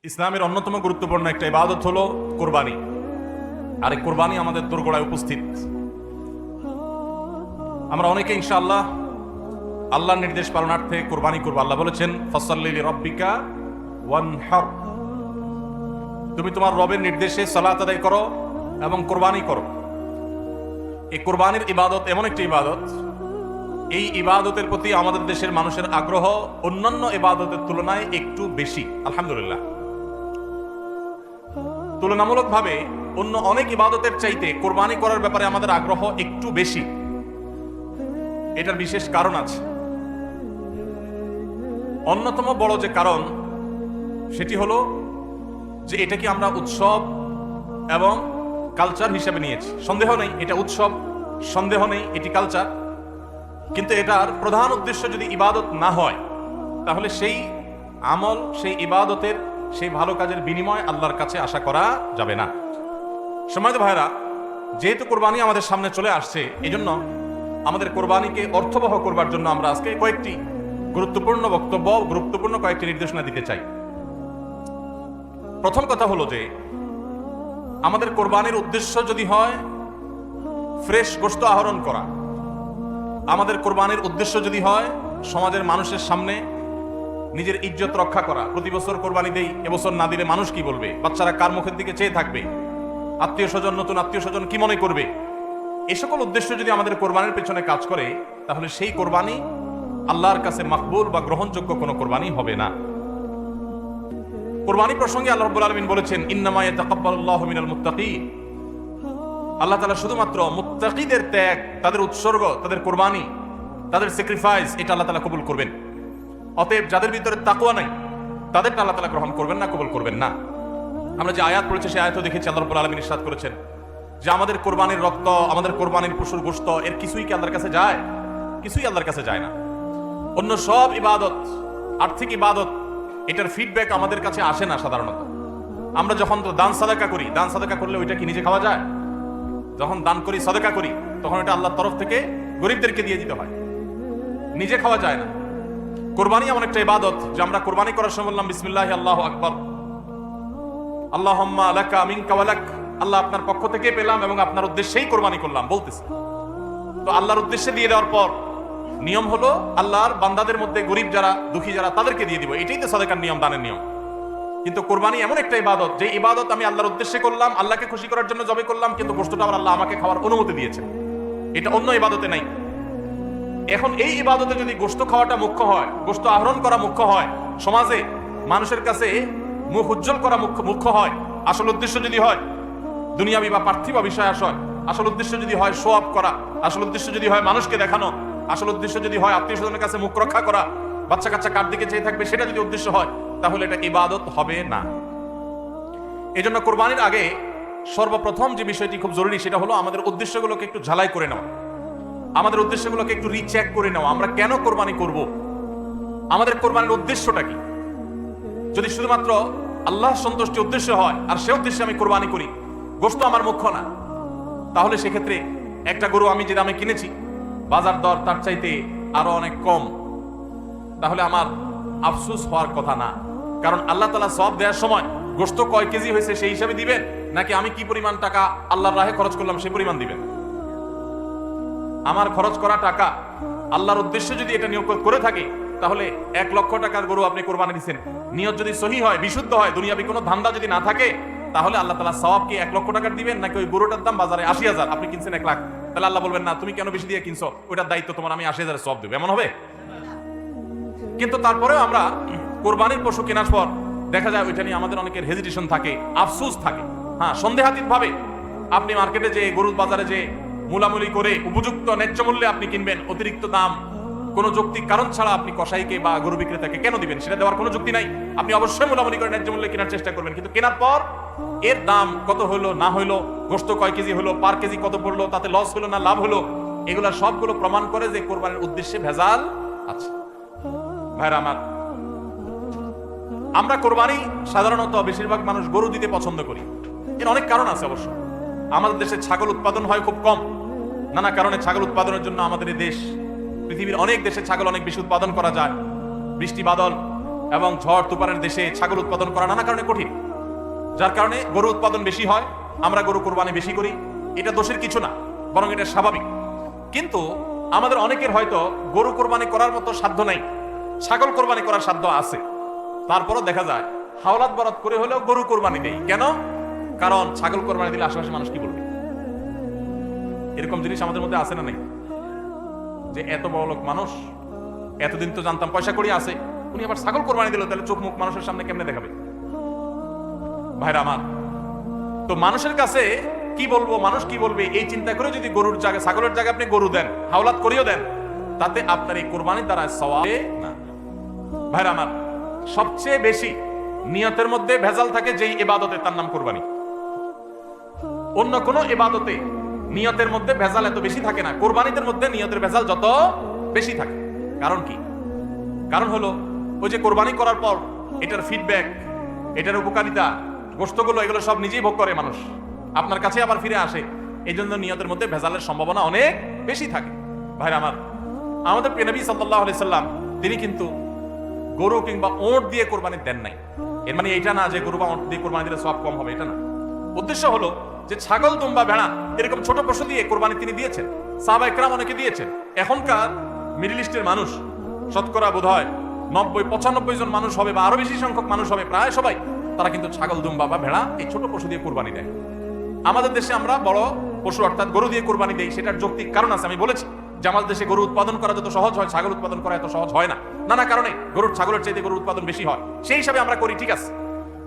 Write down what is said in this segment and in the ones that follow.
ইসলামের অন্যতম গুরুত্বপূর্ণ একটা ইবাদত হলো কোরবানি। আর এই কোরবানি আমাদের দোরগোড়ায় উপস্থিত। আমরা অনেকে ইনশাআল্লাহ আল্লাহর নির্দেশ পালনার্থে কোরবানি করবো। আল্লাহ বলেছেন ফাসাল্লি লিরাব্বিকা ওয়ানহার, তুমি তোমার রবের নির্দেশে সালাত আদায় করো এবং কোরবানি করো। এই কোরবানির ইবাদত এমন একটি ইবাদত, এই ইবাদতের প্রতি আমাদের দেশের মানুষের আগ্রহ অন্যান্য ইবাদতের তুলনায় একটু বেশি। আলহামদুলিল্লাহ, তুলনামূলকভাবে অন্য অনেক ইবাদতের চাইতে কোরবানি করার ব্যাপারে আমাদের আগ্রহ একটু বেশি। এটার বিশেষ কারণ আছে। অন্যতম বড় যে কারণ সেটি হলো যে এটাকে আমরা উৎসব এবং কালচার হিসেবে নিয়েছি। সন্দেহ নেই এটা উৎসব, সন্দেহ নেই এটি কালচার, কিন্তু এটার প্রধান উদ্দেশ্য যদি ইবাদত না হয় তাহলে সেই আমল, সেই ইবাদতের, সেই ভালো কাজের বিনিময় আল্লাহর কাছে আশা করা যাবে না। সম্মানিত ভাইরা, যেহেতু কোরবানি আমাদের সামনে চলে আসছে, এই জন্য আমাদের কোরবানিকে অর্থবহ করবার জন্য আমরা আজকে কয়েকটি গুরুত্বপূর্ণ বক্তব্য, গুরুত্বপূর্ণ কয়েকটি নির্দেশনা দিতে চাই। প্রথম কথা হলো যে আমাদের কোরবানির উদ্দেশ্য যদি হয় ফ্রেশ গোশত আহরণ করা, আমাদের কোরবানির উদ্দেশ্য যদি হয় সমাজের মানুষের সামনে নিজের ইজ্জত রক্ষা করা, প্রতি বছর কোরবানি দেই, এবছর না দিলে মানুষ কি বলবে, বাচ্চারা কার মুখের দিকে চেয়ে থাকবে, আত্মীয় স্বজন, নতুন আত্মীয় স্বজন কি মনে করবে, এই সকল উদ্দেশ্য যদি আমাদের কোরবানির পেছনে কাজ করে তাহলে সেই কোরবানি আল্লাহর কাছে মাকবুল বা গ্রহণযোগ্য কোনো কোরবানি হবে না। কোরবানি প্রসঙ্গে আল্লাহ রাব্বুল আলামিন বলেছেন ইন্নামা ইয়াতাকাব্বালুল্লাহু মিনাল মুত্তাকিন, আল্লাহ তাআলা শুধুমাত্র মুত্তাকিদের ত্যাগ, তাদের উৎসর্গ, তাদের কোরবানি, তাদের স্যাক্রিফাইস, এটা আল্লাহ তাআলা কবুল করবেন। অতএব যাদের ভিতরে তাকওয়া নাই তাদেরটা আল্লাহ তাআলা গ্রহণ করবেন না, কবুল করবেন না। আমরা যে আয়াত পড়েছি সেই আয়াতও দেখেছি আল্লাহ রাব্বুল আলামিন ইরশাদ করেছেন যে আমাদের কোরবানির রক্ত, আমাদের কোরবানির পশুর গোশত, এর কিছুই কি আল্লাহর কাছে যায়? কিছুই আল্লাহর কাছে যায় না। অন্য সব ইবাদত, আর্থিক ইবাদত, এটার ফিডব্যাক আমাদের কাছে আসে না সাধারণত। আমরা যখন দান সাদাকা করি, দান সাদাকা করলে ওইটা কি নিজে খাওয়া যায়? যখন দান করি, সাদাকা করি, তখন এটা আল্লাহর তরফ থেকে গরিবদেরকে দিয়ে দিতে হয়, নিজে খাওয়া যায় না। কোরবানি এমন একটা ইবাদত যে আমরা কোরবানি করার সময় বললাম বিসমিল্লাহি আল্লাহু আকবার, আল্লাহুম্মা লাকা মিনকা ওয়া লাক, আল্লাহ আপনার পক্ষ থেকে পেলাম এবং আপনার উদ্দেশ্যেই কোরবানি করলাম বলতেছে। তো আল্লাহর উদ্দেশ্যে দিয়ে দেওয়ার পর নিয়ম হলো আল্লাহর বান্দাদের মধ্যে গরিব যারা, দুঃখী যারা, তাদেরকে দিয়ে দিব। এটাই তো সাদাকার নিয়ম, দানের নিয়ম। কিন্তু কোরবানি এমন একটা ইবাদত যে ইবাদত আমি আল্লাহর উদ্দেশ্যে করলাম, আল্লাহকে খুশি করার জন্য জবে করলাম, কিন্তু গোশতটা আবার আল্লাহ আমাকে খাওয়ার অনুমতি দিয়েছে। এটা অন্য ইবাদতে নাই। এখন এই ইবাদতে যদি গোশত খাওয়াটা মুখ্য হয়, গোশত আহরণ করা মুখ্য হয়, সমাজে মানুষের কাছে মুখ উজ্জ্বল করা মুখ্য হয়, আসল উদ্দেশ্য যদি হয় দুনিয়াবি বা পার্থিব বিষয় আসয়, আসল উদ্দেশ্য যদি হয় শো আপ করা, আসল উদ্দেশ্য যদি হয় মানুষকে দেখানো, আসল উদ্দেশ্য যদি হয় আত্মীয় স্বজনের কাছে মুখ রক্ষা করা, বাচ্চা কাচ্চা কার দিকে চেয়ে থাকবে, সেটা যদি উদ্দেশ্য হয় তাহলে এটা ইবাদত হবে না। এই জন্য কোরবানির আগে সর্বপ্রথম যে বিষয়টি খুব জরুরি সেটা হলো আমাদের উদ্দেশ্যগুলোকে একটু ঝালাই করে নেওয়া, আমাদের উদ্দেশ্যগুলোকে একটু রিচেক করে নেওয়া। আমরা কেন কোরবানি করব? আমাদের কোরবানির উদ্দেশ্যটা কি? যদি শুধুমাত্র আল্লাহ সন্তুষ্টি উদ্দেশ্য হয় আর সে উদ্দেশ্যে আমি কোরবানি করি, গোশত আমার মুখ্য না, তাহলে সেক্ষেত্রে একটা গরু আমি যে দামে কিনেছি বাজার দর তার চাইতে আরো অনেক কম, তাহলে আমার আফসোস হওয়ার কথা না। কারণ আল্লাহ তাআলা সওয়াব দেওয়ার সময় গোশত কয় কেজি হয়েছে সেই হিসাবে দিবেন, নাকি আমি কি পরিমাণ টাকা আল্লাহর রাহে খরচ করলাম সেই পরিমাণ দিবেন? আমার খরচ করা টাকা আল্লাহর উদ্দেশ্যে যদি এটা নিয়োগ করে থাকে তাহলে 1 লক্ষ টাকার গরু আপনি কোরবানি দিচ্ছেন, নিয়ত যদি সহি হয়, বিশুদ্ধ হয়, দুনিয়াবি কোনো ধান্দা যদি না থাকে, তাহলে আল্লাহ তাআলা সওয়াব কি 1 লক্ষ টাকার দিবেন, নাকি ওই গরুটার দাম বাজারে 80,000, আপনি কিনছেন 1 লাখ, তাহলে আল্লাহ বলবেন না তুমি কেন বেশি দিয়ে কিনছো, ওইটার দায়িত্ব তোমার, আমি 80,000 সওয়াব দেব, এমন হবে? কিন্তু তারপরেও আমরা কোরবানির পশু কেনার পর দেখা যায় ওইটা নিয়ে আমাদের অনেকের হেজিটেশন থাকে, আফসোস থাকে। হ্যাঁ, সন্দেহাতীত ভাবে আপনি মার্কেটে যে গরুর বাজারে যে মূলামূলি করে উপযুক্ত ন্যায্য মূল্যে আপনি কিনবেন, অতিরিক্ত দাম কোনো যৌক্তিক কারণ ছাড়া আপনি কসাইকে বা গরু বিক্রেতাকে কেন দিবেন? সেটা দেওয়ার কোনো যুক্তি নাই। আপনি অবশ্যই মূলামূলি করে ন্যায্য মূল্যে কেনার চেষ্টা করবেন, কিন্তু কেনার পর এর দাম কত হলো না হলো, গোশত কয় কেজি হলো, পার কেজি কত পড়লো, তাতে লস হলো না লাভ হলো, এগুলা সবগুলো প্রমাণ করে যে কোরবানির উদ্দেশ্যে ভেজাল আছে। ভাইরা আমার, আমরা কোরবানি সাধারণত বেশিরভাগ মানুষ গরু দিতে পছন্দ করি। এর অনেক কারণ আছে অবশ্য। আমাদের দেশে ছাগল উৎপাদন হয় খুব কম, নানা কারণে ছাগল উৎপাদনের জন্য আমাদের এই দেশ, পৃথিবীর অনেক দেশে ছাগল অনেক বেশি উৎপাদন করা যায়। বৃষ্টি বাদল, এবং ঝড় তুফানের দেশে ছাগল উৎপাদন করা নানা কারণে কঠিন, যার কারণে গরু উৎপাদন বেশি হয়, আমরা গরু কোরবানি বেশি করি। এটা দোষের কিছু না, বরং এটা স্বাভাবিক। কিন্তু আমাদের অনেকের হয়তো গরু কোরবানি করার মতো সাধ্য নাই, ছাগল কোরবানি করার সাধ্য আছে, তারপরও দেখা যায় হাওলাত বরাত করে হলেও গরু কোরবানি দেই। কেন? কারণ ছাগল কোরবানি দিলে আশেপাশে মানুষ কি বলবে। এরকম জিনিস আমাদের মধ্যে আছে না নাই? যে এত বড় লোক মানুষ, এতদিন তো জানতাম পয়সা করি আছে, উনি আবার ছাগল কোরবানি দিল, তাহলে চোখ মুখ মানুষের সামনে কেমনে দেখাবে? ভাইরা আমার, তো মানুষের কাছে কি বলবো, মানুষ কি বলবে, এই চিন্তা করে যদি গরুর জায়গায় ছাগলের জায়গায় আপনি গরু দেন, হাওলাত করিও দেন, তাতে আপনার এই কোরবানির দ্বারা সওয়াব না। ভাইরা আমার, সবচেয়ে বেশি নিয়তের মধ্যে ভেজাল থাকে যেই ইবাদতে, তার নাম কোরবানি। অন্য কোন ইবাদতে নিয়তের মধ্যে ভেজাল এত বেশি থাকে না, কোরবানিদের মধ্যে নিয়তের ভেজাল যত বেশি থাকে। কারণ কি? কারণ হলো ওই যে কোরবানি করার পর এটার ফিডব্যাক, এটার উপকারিতা, গোশতগুলো, এগুলো সব নিজেই ভোগ করে মানুষ, আপনার কাছে আবার ফিরে আসে। এই জন্য নিয়তের মধ্যে ভেজালের সম্ভাবনা অনেক বেশি থাকে। ভাইরা আমার, আমাদের প্রিয় নবী সাল্লাল্লাহু আলাইহি সাল্লাম তিনি কিন্তু গরু কিংবা ওঁট দিয়ে কোরবানি দেন নাই। এর মানে এটা না যে গরু বা ওঁট দিয়ে কোরবানি দিলে সওয়াব কম হবে, এটা না। উদ্দেশ্য হলো যে ছাগল, দুম্বা, ভেড়া এরকম ছোট পশু দিয়ে কোরবানি তিনি দিয়েছেন, সাহাবা ইকরাম অনেকে দিয়েছেন। এখনকার মিডল ইস্টের মানুষ শতকরা বোধহয় 90-95 জন মানুষ হবে, বা আরো বেশি সংখ্যক মানুষ হবে, প্রায় সবাই তারা কিন্তু ছাগল, দুম্বা বা ভেড়া এই ছোট পশু দিয়ে কোরবানি দেয়। আমাদের দেশে আমরা বড় পশু অর্থাৎ গরু দিয়ে কোরবানি দেই, সেটার যৌক্তিক কারণ আছে। আমি বলেছি যে আমাদের দেশে গরু উৎপাদন করা যত সহজ হয়, ছাগল উৎপাদন করা এত সহজ হয় না, নানা কারণে গরুর ছাগলের চাইতে গরুর উৎপাদন বেশি হয়, সেই হিসাবে আমরা করি, ঠিক আছে।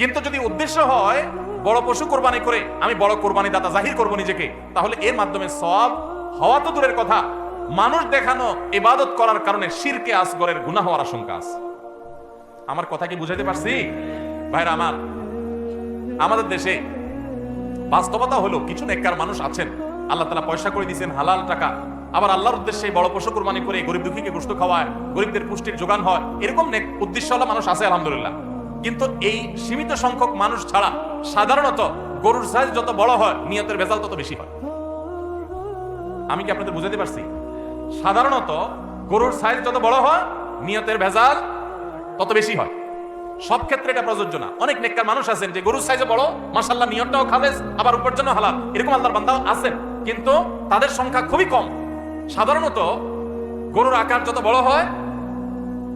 কিন্তু যদি উদ্দেশ্য হয় বড় পশু কোরবানি করে আমি বড় কোরবানি দাতা জাহির করব নিজেকে, তাহলে এর মাধ্যমে সওয়াব হওয়া তো দূরের কথা, মানুষ দেখানো ইবাদত করার কারণে শিরকে আসগরের গুনাহ হওয়ার আশঙ্কা আছে। আমার কথা কি বুঝাইতে পারছি? ভাইরা আমার, আমাদের দেশে বাস্তবতা হলো কিছু নেককার মানুষ আছেন, আল্লাহ তাআলা পয়সা করে দিয়েছেন, হালাল টাকা, আবার আল্লাহর উদ্দেশ্যে বড় পশু কোরবানি করে গরিব দুঃখীকে গোশত খাওয়ায়, গরিবদের পুষ্টির যোগান হয়, এরকম নেক উদ্দেশ্যওয়ালা মানুষ আছে আলহামদুলিল্লাহ। কিন্তু এই সীমিত সংখ্যক মানুষ ছাড়া সাধারণত গরুর সাইজ যত বড় হয় নিয়তের ভেজাল তত বেশি হয়। আমি কি আপনাদের বুঝাতে পারছি? সাধারণত গরুর সাইজ যত বড় হয় নিয়তের ভেজাল তত বেশি হয়। সব ক্ষেত্রে এটা প্রযোজ্য না। অনেক নেককার মানুষ আছেন যে গরুর সাইজে বড়, মাশাআল্লাহ নিয়তটাও খালেস, আবার উপার্জনও হালাল, এরকম আল্লাহর বান্দা আছেন, কিন্তু তাদের সংখ্যা খুবই কম। সাধারণত গরুর আকার যত বড় হয়,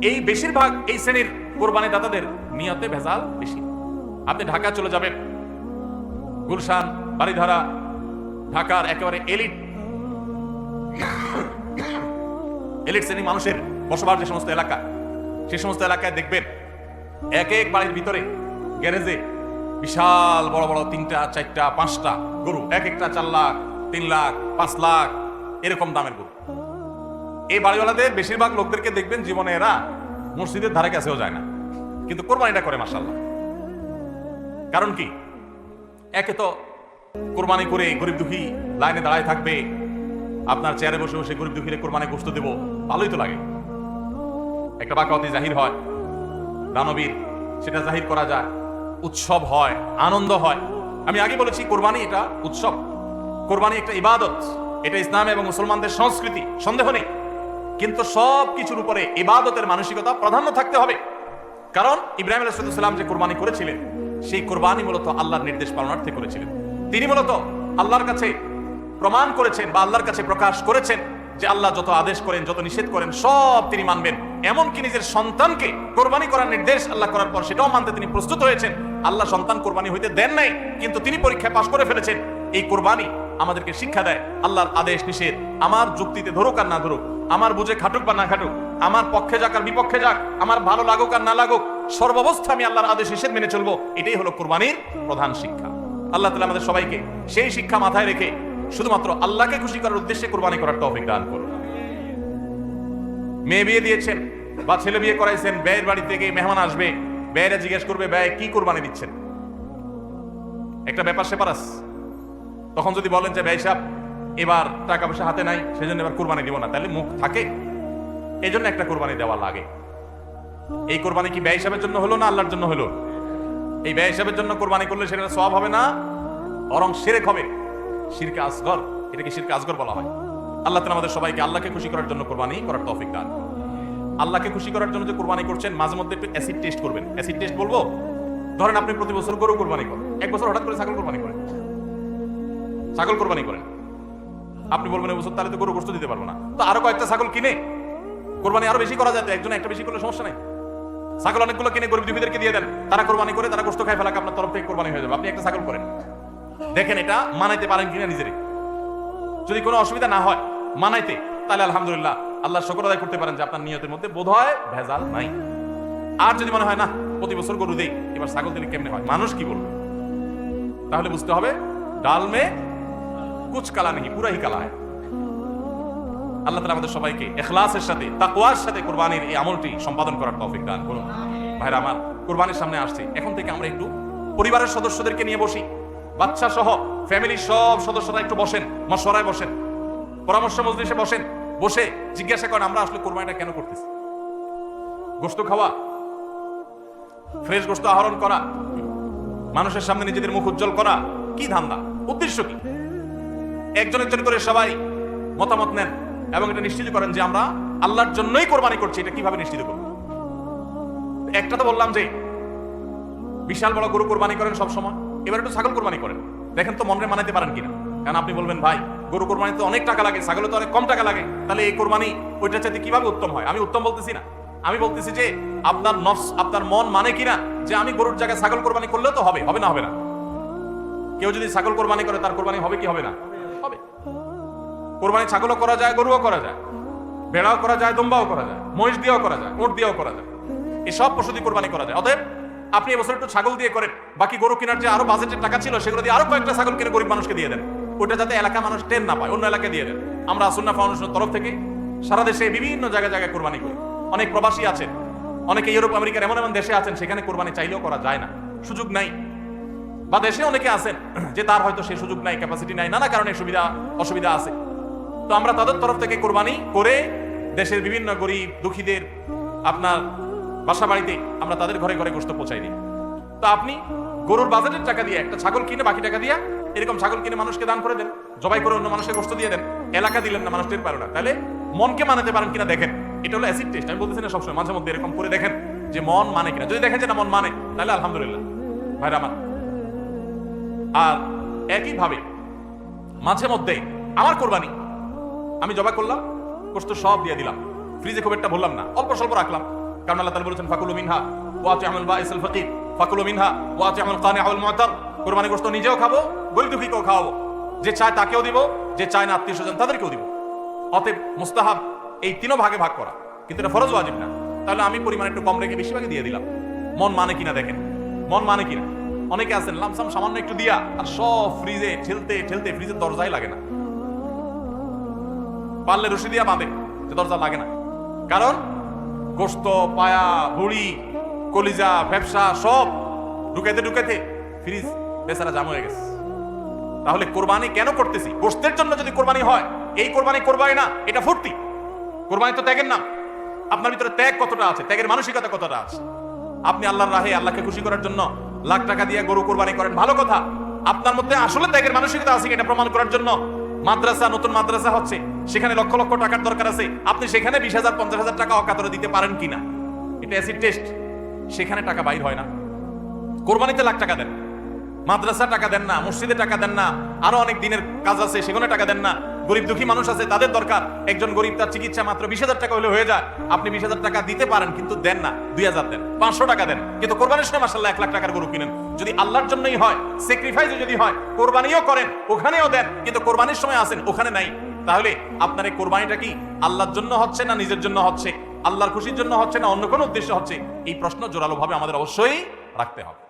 এই বেশিরভাগ এই শ্রেণীর কোরবানি দাতাদের নিয়তে ভেজাল বেশি। আপনি ঢাকা চলে যাবেন, গুলশান, বাড়িধারা, ঢাকার একেবারে এলিট শ্রেণীর মানুষের বসবাস যে সমস্ত এলাকা, সেই সমস্ত এলাকায় দেখবেন এক এক বাড়ির ভিতরে গ্যারেজে বিশাল বড় বড় 3টা 4টা 5টা গরু, এক একটা 4 লাখ 3 লাখ 5 লাখ এরকম দামের গরু। এই বাড়িওয়ালাদের বেশিরভাগ লোকদেরকে দেখবেন জীবনে এরা মসজিদের ধারে কাছেও যায় না, কিন্তু কোরবানিটা করে মাশাআল্লাহ। কারণ কি? একে তো কোরবানি করে গরিব দুঃখী লাইনে দাঁড়ায় থাকবে, আপনার চেয়ারে বসে বসে গরিব দুঃখীরে কোরবানি গোশত দেব, ভালোই তো লাগে। একটা বাকাওয়াতি জাহির হয়, দানবীর সেটা জাহির করা যায়, উৎসব হয়, আনন্দ হয়। আমি আগে বলেছি কোরবানি এটা উৎসব, কোরবানি একটা ইবাদত, এটা ইসলাম এবং মুসলমানদের সংস্কৃতি, সন্দেহ নেই। কিন্তু সব কিছুর উপরে ইবাদতের মানসিকতা প্রাধান্য থাকতে হবে। কারণ ইব্রাহিম আলাইহিস সালাম যে কোরবানি করেছিলেন, সেই কোরবানি মূলত আল্লাহর নির্দেশ পালনার্থে করেছিলেন। তিনি মূলত আল্লাহর কাছে প্রমাণ করেছেন বা আল্লাহর কাছে প্রকাশ করেছেন যে আল্লাহ যত আদেশ করেন, যত নিষেধ করেন সব তিনি মানবেন। এমনকি নিজের সন্তানকে কোরবানি করার নির্দেশ আল্লাহ করার পর সেটাও মানতে তিনি প্রস্তুত হয়েছেন। আল্লাহ সন্তান কোরবানি হইতে দেন নাই, কিন্তু তিনি পরীক্ষায় পাশ করে ফেলেছেন। এই কোরবানি আমাদেরকে শিক্ষা দেয় আল্লাহর আদেশ নিষেধ আমার যুক্তিতে ধরুক আর না ধরুক, আমার বুঝে খাটুক বা না খাটুক, আমার পক্ষে যাক আর বিপক্ষে যাক, আমার ভালো লাগুক আর না লাগুক, সর্বাবস্থা আমি আল্লাহর আদেশ নিষেধ মেনে চলবো। এটাই হলো কোরবানির প্রধান শিক্ষা। আল্লাহ তাআলা আমাদের সবাইকে সেই শিক্ষা মাথায় রেখে শুধুমাত্র আল্লাহকে খুশি করার উদ্দেশ্যে কোরবানি করার তৌফিক দান করুন। মেয়ে বিয়ে দিয়েছেন বা ছেলে বিয়ে করাইছেন, ব্যয়ের বাড়ি থেকে মেহমান আসবে, ব্যয়েরা জিজ্ঞেস করবে ব্যয় কি কোরবানি দিচ্ছেন, একটা ব্যাপার সেপারাস। তখন যদি বলেন যে ব্যয় সাহেব এবার টাকা পয়সা হাতে নাই, সেজন্য এবার কোরবানি দিব না, তাহলে মুখ থাকে। এই জন্য একটা কোরবানি দেওয়া লাগে। এই কোরবানি কি ব্যয় হিসাবের জন্য হলো না আল্লাহর জন্য হলো? এই ব্যয় হিসাবের জন্য কোরবানি করলে সেটা সওয়াব হবে না, বরং শিরক হবে, শিরকে আসগর। এটাকে শিরকে আসগর বলা হয়। আল্লাহ তাআলা আমাদের সবাইকে আল্লাহকে খুশি করার জন্য কোরবানি করার তৌফিক দান করুন। আল্লাহকে খুশি করার জন্য যে কোরবানি করছেন, মাঝে মধ্যে একটু অ্যাসিড টেস্ট করবেন। অ্যাসিড টেস্ট বলবো, ধরেন আপনি প্রতি বছর গরু কোরবানি করেন, এক বছর হঠাৎ করে ছাগল কোরবানি করেন, ছাগল কোরবানি করেন, আপনি বলবেন এবছর তাহলে তো গরু গোশত দিতে পারবো না, তো আরো কয়েকটা ছাগল কিনে কোরবানি আরো বেশি করা যায়, তো একজন একটা বেশি করলে সমস্যা নাই। ছাগল অনেকগুলো কিনে গরিব দুঃখীদেরকে দিয়ে দেন, তারা কোরবানি করে তারা গোশত খাই ফেলাকে আপনার তরফ থেকে কোরবানি হয়ে যাবে। আপনি একটা ছাগল করেন, দেখেন এটা মানাইতে পারেন কিনা নিজেরই। যদি কোনো অসুবিধা না হয় মানাইতে, তাহলে আলহামদুলিল্লাহ আল্লাহ শুকর আদায় করতে পারেন যে আপনার নিয়তের মধ্যে বোধহয় ভেজাল নাই। আর যদি মনে হয় না প্রতি বছর গরু দেই, এবার ছাগল দিলে কেমনে হয়, মানুষ কি বলবে, তাহলে বুঝতে হবে ডাল মে কুচ কালা নেই, পুরা হি কালা হয়। আল্লাহ তাআলা আমাদের সবাইকে ইখলাসের সাথে তাকওয়ার সাথে কুরবানির এই আমলটি সম্পাদন করার তৌফিক দান করুন। ভাইরা আমার, কুরবানির সামনে আসছে, এখন থেকে আমরা একটু পরিবারের সদস্যদেরকে নিয়ে বসি, বাচ্চা সহ ফ্যামিলির সব সদস্যরা একটু বসেন, মশওয়ারায় বসেন, পরামর্শ মজলিসে বসেন, বসে জিজ্ঞাসা করেন আমরা আসলে কোরবানিটা কেন করতেছি। গোশত খাওয়া, ফ্রেশ গোশত আহরণ করা, মানুষের সামনে নিজেদের মুখ উজ্জ্বল করা, কি ধান্দা, উদ্দেশ্য কি? একজন একজন করে সবাই মতামত নেন এবং এটা নিশ্চিত করেন যে আমরা আল্লাহর জন্যই কোরবানি করছি। এটা কিভাবে নিশ্চিত করব? একটা তো বললাম যে বিশাল বড় গরু কোরবানি করেন সব সময়, এবার একটু ছাগল কোরবানি করেন, দেখেন তো মনে মানাতে পারেন কিনা। কারণ আপনি বলবেন ভাই গরু কোরবানি তো অনেক টাকা লাগে, ছাগলে তো অনেক কম টাকা লাগে, তাহলে এই কোরবানি ওইটা চাইতে কিভাবে উত্তম হয়? আমি উত্তম বলতেছি না, আমি বলতেছি যে আপনার নফস, আপনার মন মানে কিনা যে আমি গরুর জায়গায় ছাগল কোরবানি করলেও তো হবে, হবে না হবে না? কেউ যদি ছাগল কোরবানি করে তার কোরবানি হবে কি হবে না? হবে। কোরবানি ছাগলও করা যায়, গরুও করা যায়, ভেড়াও করা যায়, দুম্বাও করা যায়, মহিষ দিয়েও করা যায়, উট দিয়েও করা যায়, এই সব পশু দিয়ে কোরবানি করা যায়। অতএব আপনি এবছর একটু ছাগল দিয়ে করেন, বাকি গরু কেনার যে আরো বাজেটের টাকা ছিল সেগুলো দিয়ে আরো কয়েকটা ছাগল কিনে গরিব মানুষকে দিয়ে দেন, ওটা যাতে এলাকা মানুষ টেন না পায়, অন্য এলাকায় দিয়ে দেন। আমরা সুন্নাহ ফাউন্ডেশনের তরফ থেকে সারা দেশে বিভিন্ন জায়গায় জায়গায় কোরবানি করি। অনেক প্রবাসী আছেন, অনেকে ইউরোপ আমেরিকার এমন এমন দেশে আছেন সেখানে কোরবানি চাইলেও করা যায় না, সুযোগ নাই, বা দেশে অনেকে আছেন যে তার হয়তো সেই সুযোগ নাই, ক্যাপাসিটি নাই, নানা কারণে সুবিধা অসুবিধা আছে। তো আমরা তাদের তরফ থেকে কোরবানি করে দেশের বিভিন্ন গরিব দুঃখীদের আপনার বাসা বাড়িতে আমরা তাদের ঘরে ঘরে গোশত পৌঁছাই দিই। তো আপনি গরুর বাজেটের টাকা দিয়ে একটা ছাগল কিনে বাকি টাকা দিয়ে এরকম ছাগল কিনে মানুষকে দান করে দেন, জবাই করে অন্য মানুষকে গোশত দিয়ে দেন, এলাকা দিলেন না, মানুষ টের পারো না, তাহলে মনকে মানাতে পারেন কিনা দেখেন। এটা হলো অ্যাসিড টেস্ট, আমি বলতেছি না সবসময়, মাঝে মধ্যে এরকম করে দেখেন যে মন মানে কিনা। যদি দেখেন যে না মন মানে, তাহলে আলহামদুলিল্লাহ ভাইরা আমার। আর একই ভাবে মাঝে মধ্যে আমার কোরবানি আমি জবাই করলাম, গোশত সব দিয়ে দিলাম, ফ্রিজে খুব একটা বললাম না, অল্প স্বল্প রাখলাম, কারণ আল্লাহ তাআলা বলেছেন ফাকুলু মিনহা ওয়া আতি'মুল বাঈসাল ফাকির, ফাকুলু মিনহা ওয়া আতি'মুল কানি'a ওয়াল মু'তার। কোরবানি গোশত নিজেও খাবো, গরিব দুঃখীকেও খাওয়াবো, যে চায় তাকেও দিব, যে চায় না আত্মীয় স্বজন তাদেরকেও দিব। অতএব মুস্তাহাব এই তিনও ভাগে ভাগ করা, কিন্তু এটা ফরজ ওয়াজিব না। তাহলে আমি পরিমাণ একটু কম রেখে বেশিরভাগে দিয়ে দিলাম, মন মানে কিনা দেখেন, মন মানে কিনা। অনেকে আছেন লামসাম সামান্য একটু দিয়া আর সব ফ্রিজে ঠেলতে ঠেলতে ফ্রিজের দরজাই লাগে না, পারলে রশি দিয়া বাঁধে যে দরজা লাগে না, কারণ গোশত পায়া ভুড়ি কলিজা ব্যবসা সব ঢুকাইতে ঢুকাইতে ফ্রিজ বেচারা জাম হয়ে গেছে। তাহলে কোরবানি কেন করতেছি? গোশতের জন্য যদি কোরবানি হয়, এই কোরবানি কোরবানি না, এটা ফুর্তি। কোরবানি তো ত্যাগের নাম। আপনার ভিতরে ত্যাগ কতটা আছে, ত্যাগের মানসিকতা কতটা আছে? আপনি আল্লাহর রাহে আল্লাহকে খুশি করার জন্য লাখ টাকা দিয়ে গরু কোরবানি করেন, ভালো কথা। আপনার মধ্যে আসলে ত্যাগের মানসিকতা আছে এটা প্রমাণ করার জন্য মাদ্রাসা, নতুন মাদ্রাসা হচ্ছে, সেখানে লক্ষ লক্ষ টাকার দরকার আছে, আপনি সেখানে 20,000 50,000 টাকা অকাতরে দিতে পারেন কিনা, এটা অ্যাসিড টেস্ট। সেখানে টাকা বাইর হয় না। কোরবানিতে লাখ টাকা দেন, মাদ্রাসা টাকা দেন না, মসজিদে টাকা দেন না, আরো অনেক দিনের কাজ আছে সেখানে টাকা দেন না। গরিব দুঃখী মানুষ আছে, তাদের দরকার, একজন গরিব তার চিকিৎসা মাত্র 20,000 টাকা হলে হয়ে যায়, আপনি 20,000 টাকা দিতে পারেন কিন্তু দেন না, 2,000 দেন, 500 টাকা দেন, কিন্তু কোরবানির সময় মাশাআল্লাহ 1 লাখ টাকার গরু কিনেন। যদি আল্লাহর জন্যই হয়, স্যাক্রিফাইস যদি হয়, কোরবানিও করেন, ওখানেও দেন, কিন্তু কোরবানির সময় আসেন ওখানে নাই, তাহলে আপনার এই কোরবানিটা কি আল্লাহর জন্য হচ্ছে না নিজের জন্য হচ্ছে, আল্লাহর খুশির জন্য হচ্ছে না অন্য কোনো উদ্দেশ্য হচ্ছে? এই প্রশ্ন জোরালো ভাবে আমাদের অবশ্যই রাখতে হবে।